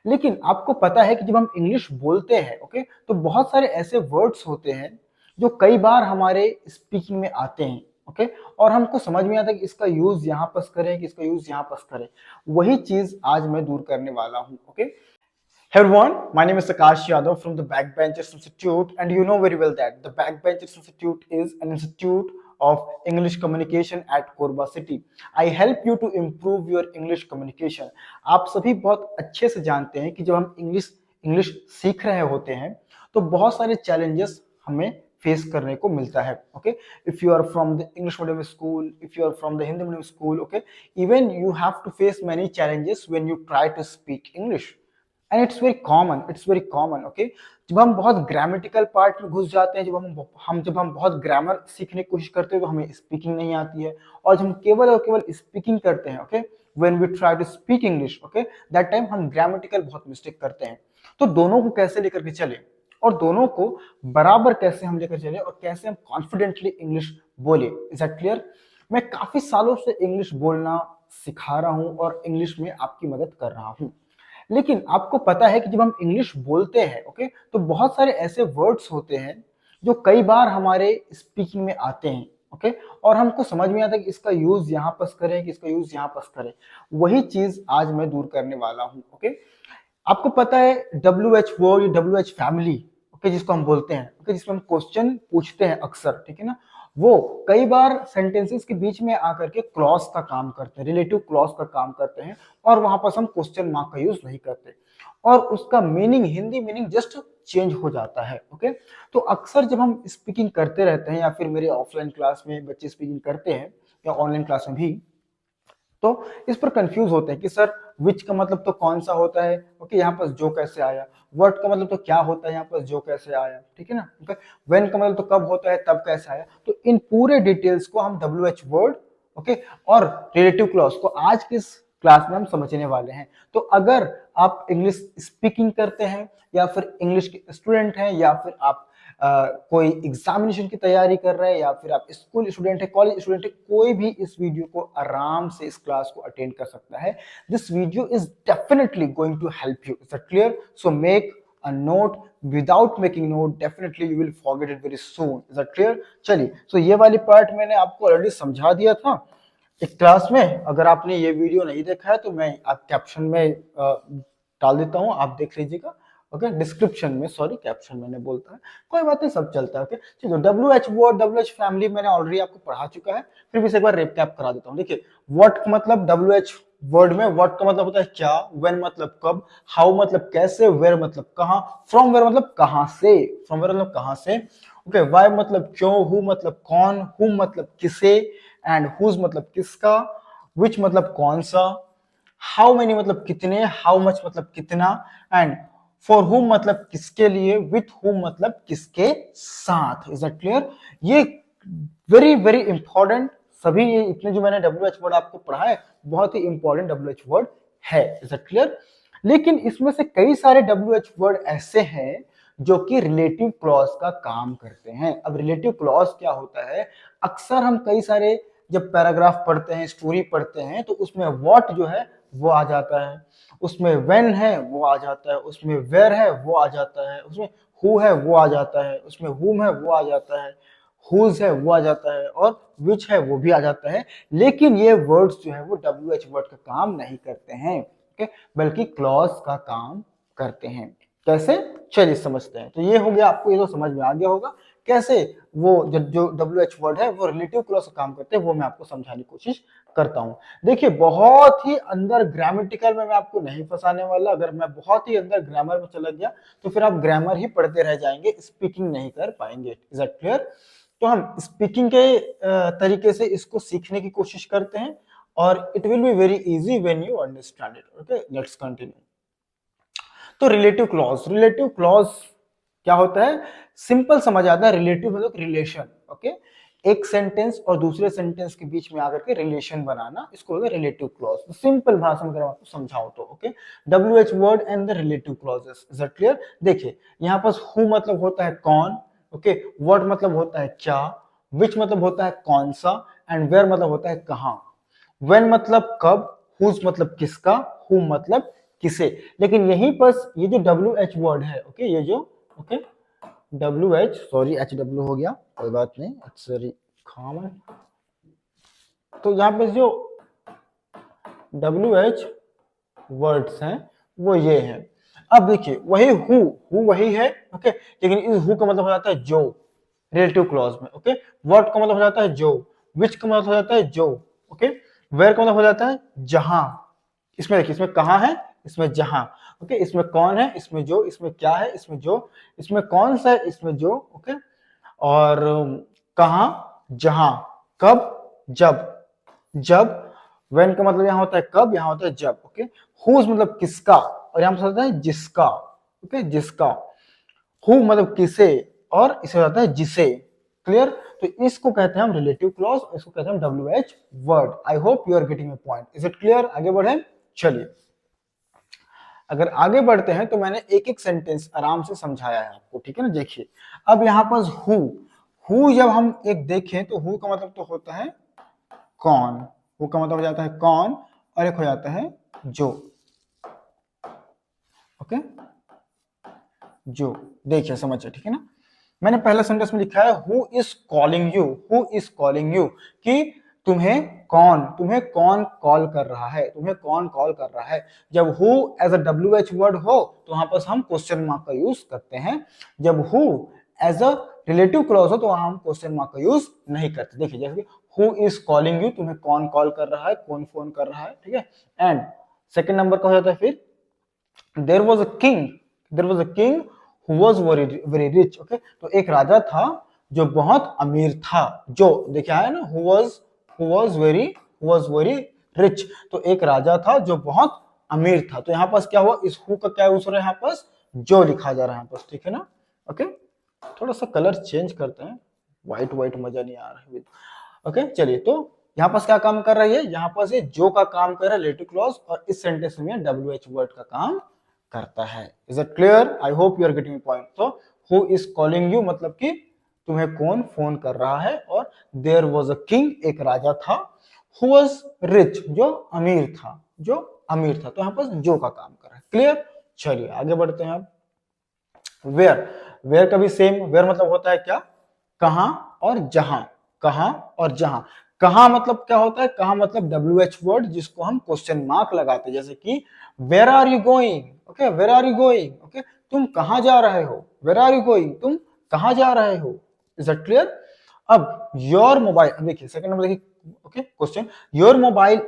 लेकिन आपको पता है कि जब हम इंग्लिश बोलते हैं, ओके, तो बहुत सारे ऐसे वर्ड्स होते हैं जो कई बार हमारे स्पीकिंग में आते हैं, ओके, और हमको समझ में आता है कि इसका यूज यहाँ पर करें कि इसका यूज यहाँ पर करें। वही चीज आज मैं दूर करने वाला हूँ, okay. Hey everyone, my name is Akash Yadav from the Backbenchers Institute, and you know very well that the Backbenchers Institute is an institute of English communication at Korba City. I help you to improve your English communication. आप सभी बहुत अच्छे से जानते हैं कि जब हम इंग्लिश सीख रहे होते हैं तो बहुत सारे चैलेंजेस हमें फेस करने को मिलता है, okay. If you are from the English medium school, if you are from the Hindi medium school, okay, even you have to face many challenges when you try to speak English. And it's very common, okay. जब हम बहुत grammatical part में घुस जाते हैं, जब हम बहुत ग्रामर सीखने की कोशिश करते हैं तो हमें स्पीकिंग नहीं आती है, और जब हम केवल और केवल स्पीकिंग करते हैं, okay, when we try to speak English, okay, that time हम ग्रामेटिकल बहुत मिस्टेक करते हैं। तो दोनों को कैसे लेकर के चले और दोनों को बराबर कैसे हम लेकर चले और कैसे हम कॉन्फिडेंटली इंग्लिश बोले, इज दैट क्लियर? मैं काफी सालों से इंग्लिश बोलना सिखा रहा हूं और इंग्लिश में आपकी मदद कर रहा हूं। लेकिन आपको पता है कि जब हम इंग्लिश बोलते हैं, ओके, तो बहुत सारे ऐसे वर्ड्स होते हैं जो कई बार हमारे स्पीकिंग में आते हैं, ओके, और हमको समझ में आता है कि इसका यूज यहाँ पर करें कि इसका यूज यहाँ पर करें। वही चीज आज मैं दूर करने वाला हूँ, ओके। आपको पता है WH word, WH family, okay, जिसको हम बोलते हैं, ओके, जिसमें हम क्वेश्चन पूछते हैं अक्सर, ठीक है ना, वो कई बार सेंटेंसेस के बीच में आकर के क्लॉज का काम करते हैं, रिलेटिव क्लॉज का काम करते हैं, और वहां पर हम क्वेश्चन मार्क का यूज नहीं करते और उसका meaning, Hindi meaning just change हो जाता है, ओके। तो अक्सर जब हम स्पीकिंग करते रहते हैं या फिर मेरे ऑफलाइन क्लास में बच्चे स्पीकिंग करते हैं या ऑनलाइन क्लास में भी, तो इस पर कंफ्यूज होते हैं कि सर विच का मतलब तो कौन सा होता है, ओके, यहाँ पर जो कैसे आया, वर्ड का मतलब तो क्या होता है, यहाँ पर जो कैसे आया, ठीक है ना, ओके, व्हेन का मतलब तो कब होता है, तब कैसे आया। तो इन पूरे डिटेल्स को हम WH वर्ड, ओके, और रिलेटिव क्लॉज को आज की क्लास में हम समझने वाले हैं। तो अगर आप इंग्लिश स्पीकिंग करते हैं या फिर इंग्लिश के स्टूडेंट हैं या फिर आप कोई एग्जामिनेशन की तैयारी कर रहे हैं या फिर आप स्कूल स्टूडेंट है, कॉलेज स्टूडेंट है, कोई भी इस वीडियो को आराम से इस क्लास को अटेंड कर सकता है। This video is definitely going to help you, is that clear? So make a note. Without making note, definitely you will forget it very soon. Is that clear? चलिए, so ये वाली part मैंने आपको already समझा दिया था एक class में। अगर आपने ये वीडियो नहीं देखा है तो मैं आप कैप्शन में डाल देता हूँ, आप देख लीजिएगा, ओके, डिस्क्रिप्शन में, सॉरी कैप्शन मैंने बोलता है, कोई बात नहीं, सब चलता है, ओके। चलो, WH वर्ड, WH फैमिली मैंने ऑलरेडी आपको पढ़ा चुका है, फिर भी एक बार रिकैप करा देता हूँ। देखिए, व्हाट का मतलब WH वर्ड में, व्हाट का मतलब होता है क्या, व्हेन मतलब कब, हाउ मतलब कैसे, वेयर मतलब कहां, फ्रॉम वेयर मतलब कहां से, फ्रॉम वेयर मतलब कहां से, ओके, व्हाई मतलब क्यों, हु मतलब कौन, हुम मतलब किसे, एंड हुज मतलब किसका, विच मतलब कौन सा, हाउ मेनी मतलब कितने, हाउ मच मतलब कितना, एंड फॉर हुम मतलब किसके लिए, विथ हुम मतलब किसके साथ। Is that clear? ये वेरी वेरी इंपॉर्टेंट, सभी ये इतने जो मैंने WH वर्ड आपको पढ़ा है बहुत ही इंपॉर्टेंट WH वर्ड है। Is that clear? लेकिन इसमें से कई सारे WH वर्ड ऐसे हैं जो कि रिलेटिव क्लॉज का काम करते हैं। अब रिलेटिव क्लॉज क्या होता है, अक्सर हम कई सारे जब पैराग्राफ पढ़ते हैं, स्टोरी पढ़ते हैं, तो उसमें व्हाट जो है वो आ जाता है, उसमें व्हेन है वो आ जाता है, उसमें वेयर है वो आ जाता है, उसमें हु है वो आ जाता है, उसमें हुम है वो आ जाता है, हुज है वो आ जाता है, और विच है वो भी आ जाता है। लेकिन ये वर्ड्स जो है वो WH वर्ड का काम नहीं करते हैं, ओके, बल्कि क्लॉज का काम करते हैं। कैसे? चलिए समझते हैं। तो ये हो गया, आपको ये तो समझ में आ गया होगा कैसे वो जो WH वर्ड है वो रिलेटिव क्लॉज का काम करते हैं, वो मैं आपको समझाने की कोशिश करता हूं। देखिए, बहुत ही अंदर ग्रामेटिकल में मैं आपको नहीं फंसाने वाला। अगर मैं बहुत ही अंदर ग्रामर में चला गया तो फिर आप ग्रामर ही पढ़ते रह जाएंगे, स्पीकिंग नहीं कर पाएंगे। Is that clear? तो हम स्पीकिंग के तरीके से इसको सीखने की कोशिश करते हैं और it will be very easy when you understand it. Okay, let's continue. तो रिलेटिव क्लॉज क्या होता है? सिंपल समझ आता है, रिलेटिव मतलब रिलेशन, ओके, एक सेंटेंस और दूसरे सेंटेंस के बीच में आकर के रिलेशन बनाना, इसको बोलते हैं रिलेटिव क्लॉज। सिंपल भाषा में अगर आपको समझाऊं तो, okay, WH word and the relative clauses. Is that clear? देखिए, यहाँ पर हु मतलब होता है कौन, ओके, व्हाट मतलब होता है क्या, विच मतलब होता है कौन सा, एंड वेयर मतलब होता है कहां, व्हेन मतलब कब, हुज मतलब किसका, हु मतलब किसे। लेकिन यहीं पर ये जो WH वर्ड है, ओके, ये जो ओके WH, सॉरी HW हो गया, कोई बात नहीं, सॉरी कॉमन। तो यहाँ पे जो WH वर्ड्स हैं वो ये हैं। अब देखिए वही हु वही है, ओके, लेकिन इस हु का मतलब हो जाता है जो, रिलेटिव क्लॉज में, ओके। व्हाट का मतलब हो जाता है जो, विच का मतलब हो जाता है जो, ओके। वेयर का मतलब हो जाता है जहां। इसमें देखिए, इसमें कहां है, इसमें जहां, ओके। इसमें कौन है, इसमें जो, इसमें क्या है, इसमें जो, इसमें कौन सा है, इसमें जो, ओके। और कहां, जहां, कब, जब, जब। वेन का मतलब यहाँ होता है कब, यहाँ होता है जब, ओके। हुज मतलब किसका, और यहाँ पर होता है जिसका, ओके, जिसका। हु मतलब किसे, और इसे होता है जिसे। क्लियर। तो इसको कहते हैं हम रिलेटिव क्लॉज, इसको कहते हैं WH word. I hope you are getting my point. Is it clear? आगे बढ़े, चलिए। अगर आगे बढ़ते हैं तो मैंने एक एक सेंटेंस आराम से समझाया है आपको, ठीक है ना। देखिए अब यहाँ पर हु जब हम एक देखें तो हु का मतलब तो होता है कौन, हु का मतलब हो जाता है कौन, और एक हो जाता है जो, ओके, जो। देखिए समझिए, ठीक है ना। मैंने पहला सेंटेंस में लिखा है who is calling you, who is calling you, कि तुम्हें कौन कॉल कर रहा है, तुम्हें कौन कॉल कर रहा है। जब who as a WH word हो तो वहां पर हम क्वेश्चन मार्क का यूज करते हैं। जब who as a relative clause हो तो वहां हम क्वेश्चन मार्क का यूज नहीं करते। देखिए जैसे हु इज कॉलिंग यू, तुम्हें कौन कॉल कर रहा है, कौन फोन कर रहा है, ठीक है। एंड सेकेंड नंबर का हो जाता है फिर there was a king who was very rich, okay। तो एक राजा था जो बहुत अमीर था, जो देखिए आया ना, who was very rich। तो एक राजा था जो बहुत अमीर था। तो यहाँ पास क्या हुआ, इस हु का क्या यूज हो रहा है, यहाँ पास जो लिखा जा रहा है यहाँ पास, ठीक है ना, ओके। थोड़ा सा कलर चेंज करते हैं, व्हाइट व्हाइट मजा नहीं आ रहा है, ओके। चलिए, तो यहाँ पास क्या काम कर रही है, यहाँ पास ये जो का काम कर रहा है रिलेटिव क्लॉज, और इस सेंटेंस में WH वर्ड का काम करता है। Is it clear? I hope you are getting point. तो हु इज कॉलिंग यू मतलब कि तुम्हें कौन फोन कर रहा है, और देयर वाज अ किंग, एक राजा था, हु वाज रिच, जो अमीर था, तो यहाँ पर जो का काम कर रहा है। क्लियर। चलिए आगे बढ़ते हैं अब। वेयर का भी सेम, वेयर मतलब होता है क्या, कहां और जहां, कहां और जहां। कहां मतलब क्या होता है, कहां मतलब WH वर्ड जिसको हम क्वेश्चन मार्क लगाते हैं, जैसे कि where are you going, okay, where are you going, okay, तुम कहां जा रहे हो, वेयर आर यू गोइंग, तुम कहां जा रहे हो। Is that clear? अब योर मोबाइल, देखिए सेकंड नंबर देखिए, okay, question your mobile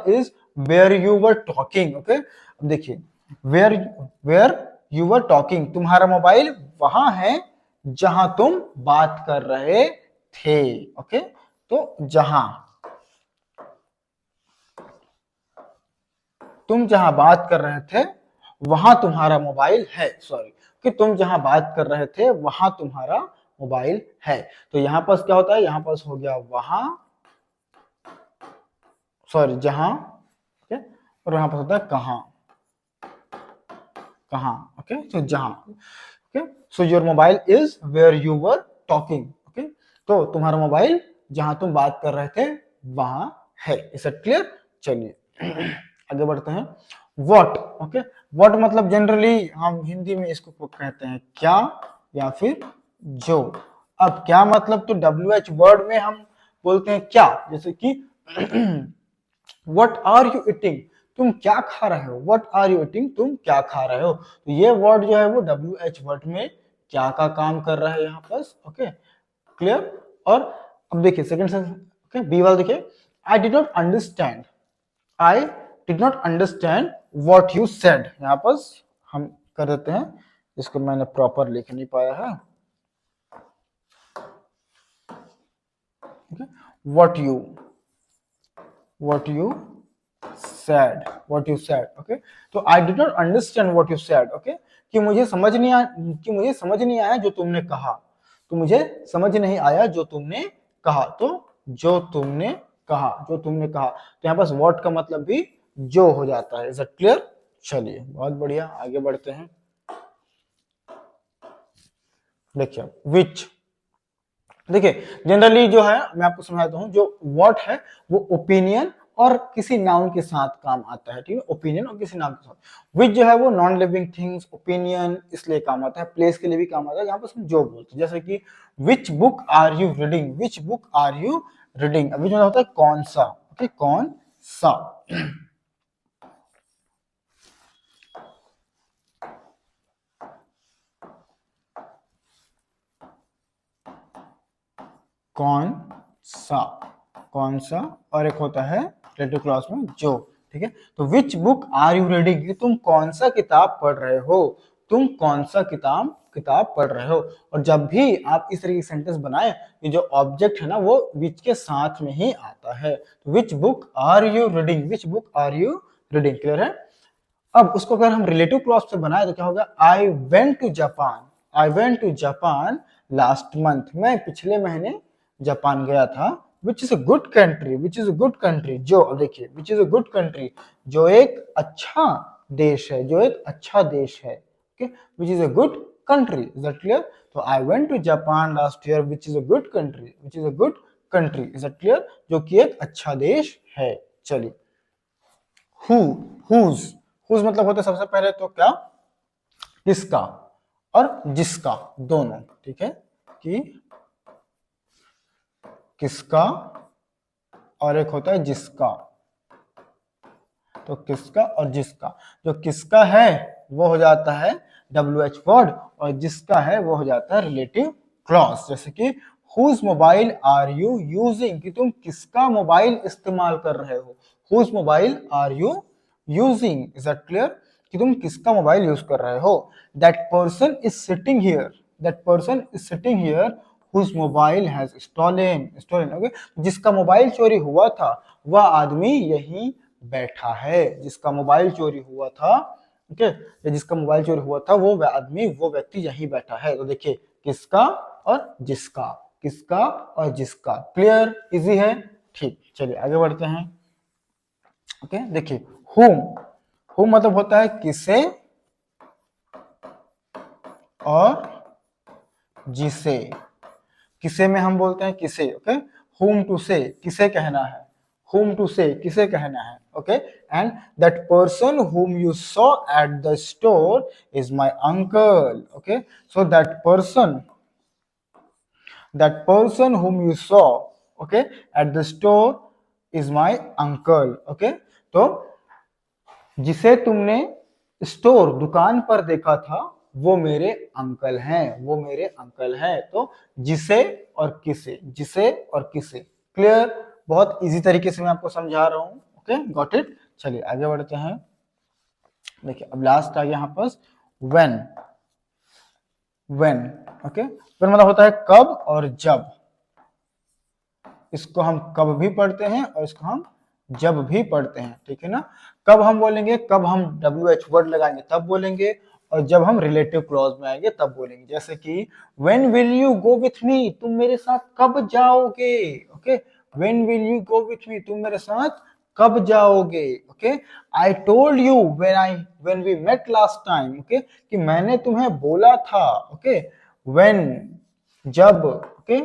is where you were talking, okay. अब देखिए वेयर यू वर टॉकिंग, तुम्हारा मोबाइल वहां है जहां तुम बात कर रहे थे, ओके। तो जहां तुम जहां बात कर रहे थे वहां तुम्हारा मोबाइल है, सॉरी, कि तुम जहां बात कर रहे थे वहां तुम्हारा मोबाइल है। तो यहां पास क्या होता है, यहां पास हो गया वहां, सॉरी जहां, ओके, और यहां पास होता है कहां, कहां, ओके, तो जहां, okay. So your mobile is where you were talking, okay. तो तुम्हारा मोबाइल जहां तुम बात कर रहे थे वहां है। Is it clear? चलिए आगे बढ़ते हैं। व्हाट, ओके, व्हाट मतलब जनरली हम हिंदी में इसको कहते हैं क्या या फिर जो। अब क्या मतलब तो WH वर्ड में हम बोलते हैं क्या, जैसे कि व्हाट आर यू ईटिंग, तुम क्या खा रहे हो, व्हाट आर यू ईटिंग, तुम क्या खा रहे हो। तो ये वर्ड जो है वो WH वर्ड में क्या का काम कर रहा है यहाँ पर, ओके, क्लियर। और अब देखिए सेकंड सेंटेंस, ओके, बी वाला देखिए, आई did not understand, I did not understand what you said. यहाँ पर हम कर देते हैं, इसको मैंने प्रॉपर लिख नहीं पाया है, okay, what you said, okay. तो I did not understand what you said, okay, कि मुझे समझ नहीं आया जो तुमने कहा, तो मुझे समझ नहीं आया जो तुमने कहा। तो जो तुमने कहा, तो यहाँ पास व्हाट का मतलब भी जो हो जाता है। Is it clear? चलिए बहुत बढ़िया, आगे बढ़ते हैं। देखिए विच, देखिए जनरली जो है मैं आपको समझाता हूं, जो व्हाट है वो ओपिनियन और किसी नाउन के साथ काम आता है, ठीक है, ओपिनियन और किसी नाउन के साथ। विच जो है वो नॉन लिविंग थिंग्स, ओपिनियन इसलिए काम आता है, प्लेस के लिए भी काम आता है, यहाँ पर हम जो बोलते हैं, जैसे कि which book are you reading, which book are you reading, अभी जो होता है कौन सा, ओके, कौन सा। कौन सा, कौन सा, और एक होता है रिलेटिव क्लॉज में जो, ठीक है। तो which book are you reading, तुम कौन सा किताब पढ़ रहे हो, तुम कौन सा किताब किताब पढ़ रहे हो। और जब भी आप इस तरह की सेंटेंस बनाए, ये जो ऑब्जेक्ट है ना वो विच के साथ में ही आता है। Which book are you reading, which book are you reading, clear है। अब उसको अगर हम रिलेटिव क्लॉज से बनाए तो क्या होगा, I went to Japan, I went to Japan last month, मैं पिछले महीने जापान गया था। Which is a good country, which is a good country, जो, देखिए which is a good country, जो एक अच्छा देश है, जो एक अच्छा देश है, okay, which is a good country, is that clear. तो I went to Japan last year, which is a good country, which is a good country, is that clear, जो कि एक अच्छा देश है। चलिए, हु, हुज, हुज मतलब होता है सबसे पहले तो क्या, किसका और जिसका दोनों, ठीक है, कि किसका और एक होता है जिसका। तो किसका और जिसका, जो किसका है वो हो जाता है WH वर्ड, और जिसका है वो हो जाता है रिलेटिव क्लॉज। जैसे कि whose mobile are you using, कि तुम किसका मोबाइल इस्तेमाल कर रहे हो, whose mobile are you using, is that clear, कि तुम किसका मोबाइल यूज कर रहे हो। That person is sitting here, that person is sitting here whose mobile has stolen, okay, जिसका मोबाइल चोरी हुआ था वह आदमी यहीं बैठा है, जिसका मोबाइल चोरी हुआ था, ओके, जिसका मोबाइल चोरी हुआ था वो आदमी, वो व्यक्ति यहीं बैठा है। तो देखिए किसका और जिसका, किसका और जिसका, क्लियर, इजी है, ठीक। चलिए आगे बढ़ते हैं, ओके, देखिए whom, whom मतलब होता है किसे और जिसे, किसे में हम बोलते हैं किसे, ओके, whom to say किसे कहना है, whom to say किसे कहना है, okay, and that person whom you saw at the store is my uncle, okay, so that person whom you saw, okay, at the store is my uncle, okay, तो जिसे तुमने store दुकान पर देखा था वो मेरे अंकल हैं, वो मेरे अंकल हैं। तो जिसे और किसे, जिसे और किसे, क्लियर, बहुत इजी तरीके से मैं आपको समझा रहा हूं, ओके, गॉट इट। चलिए आगे बढ़ते हैं, देखिए अब लास्ट आ गया यहाँ पर व्हेन, व्हेन, ओके, व्हेन मतलब होता है कब और जब, इसको हम कब भी पढ़ते हैं और इसको हम जब भी पढ़ते हैं, ठीक है ना। कब हम बोलेंगे, कब हम WH वर्ड लगाएंगे तब बोलेंगे, और जब हम रिलेटिव क्लॉज में आएंगे तब बोलेंगे। जैसे कि when will you go with me, तुम मेरे साथ कब जाओगे, okay, when will you go with me, तुम मेरे साथ कब जाओगे, okay. I told you when we met last time, okay, कि मैंने तुम्हें बोला था, ओके, व्हेन जब, ओके,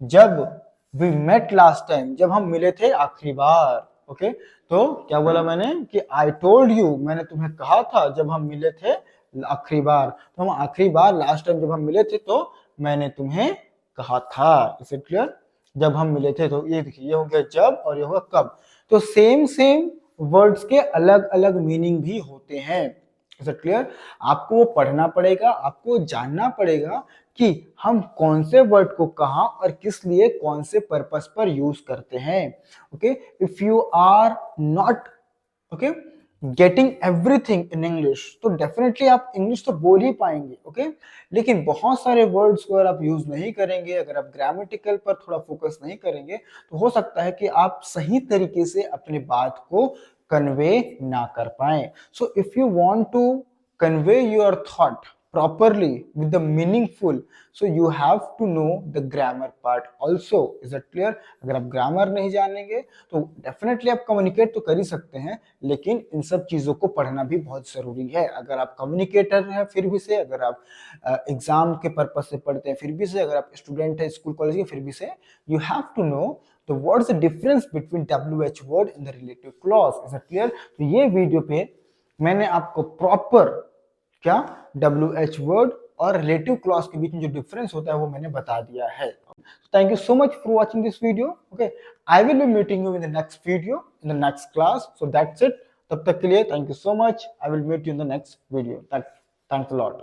जब वी मेट लास्ट टाइम, जब हम मिले थे आखिरी बार, ओके, तो क्या बोला मैंने कि आई टोल्ड यू, मैंने तुम्हें कहा था जब हम मिले थे आखिरी बार, तो हम आखिरी बार लास्ट टाइम जब हम मिले थे तो मैंने तुम्हें कहा था, इज इट क्लियर, जब हम मिले थे। तो ये देखिए, ये हो गया जब और ये होगा कब। तो सेम सेम वर्ड्स के अलग अलग मीनिंग भी होते हैं, इज इट क्लियर। आपको वो पढ़ना पड़ेगा, आपको जानना पड़ेगा कि हम कौन से वर्ड को कहां और किस लिए कौन से पर्पस पर यूज करते हैं, okay. If you are not, okay, getting everything in English, तो डेफिनेटली आप इंग्लिश तो बोल ही पाएंगे, ओके, लेकिन बहुत सारे वर्ड्स को अगर आप यूज नहीं करेंगे, अगर आप ग्रामेटिकल पर थोड़ा फोकस नहीं करेंगे, तो हो सकता है कि आप सही तरीके से अपनी बात को कन्वे ना कर पाए। So if you want to convey your thought properly with the meaningful, so you have to know the grammar part also, is that clear। अगर आप ग्रामर नहीं जानेंगे तो डेफिनेटली आप कम्युनिकेट तो कर ही सकते हैं, लेकिन इन सब चीजों को पढ़ना भी बहुत जरूरी है। अगर आप कम्युनिकेटर हैं फिर भी से, अगर आप एग्जाम के पर्पज से पढ़ते हैं फिर भी से, अगर आप स्टूडेंट है स्कूल कॉलेज के फिर भी से, यू हैव टू नो तो what's the difference between WH word in the relative clause, is it clear? तो ये वीडियो पे मैंने आपको प्रॉपर क्या WH वर्ड और रिलेटिव क्लॉज के बीच में जो डिफरेंस होता है वो मैंने बता दिया है। Thank you so much for watching this video. Okay, I will be meeting you in the next video in the next class, so that's it. तब तक के लिए thank you so much, I will meet you in the next video. Thanks a lot.